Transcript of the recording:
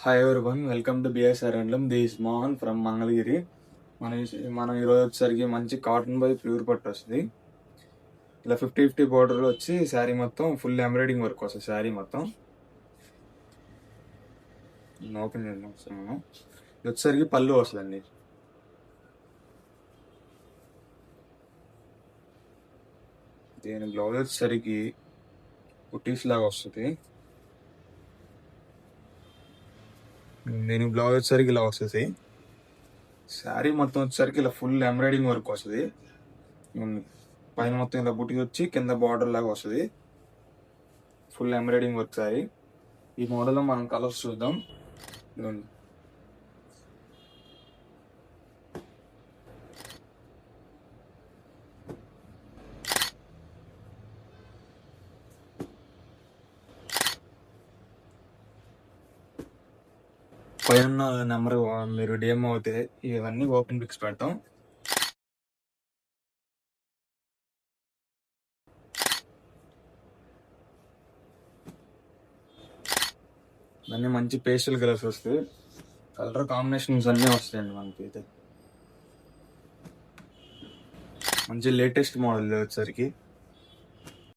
Hi everyone, welcome to BSR handloom. This Mohan from Mangalagiri. మనం ఈరోజు వచ్చేసరికి మంచి కాటన్ బై ప్యూర్ పట్టు వస్తుంది. ఇలా 50-50 బోర్డర్ వచ్చి శారీ మొత్తం ఫుల్ ఎంబ్రాయిడింగ్ వర్క్ వస్తుంది. శారీ మొత్తం ఓపెన్ చేద్దాం. మనం ఇది వచ్చేసరికి పళ్ళు వస్తుందండి. దీని బ్లౌజ్ వచ్చేసరికి కుటీస్ లాగా వస్తుంది. దీని బ్లౌజ్ వచ్చేసరికి ఇలా వస్తుంది. శారీ మొత్తం వచ్చేసరికి ఇలా ఫుల్ ఎంబ్రాయిడింగ్ వర్క్ వస్తుంది. పైన మొత్తం ఇలా బుట్టి వచ్చి కింద బార్డర్ లాగా వస్తుంది. Full embroidering work sari. ఈ మోడల్లో మనం కలర్స్ చూద్దాం. పైన నెంబర్ మీరు డిఎం అవుతే ఇవన్నీ ఓపెన్ పిక్స్ పెడతాం. ఇవన్నీ మంచి పేస్టల్ కలర్స్ వస్తాయి. కలర్ కాంబినేషన్స్ అన్నీ వస్తాయండి మనకి. అయితే మంచి లేటెస్ట్ మోడల్ వచ్చేసరికి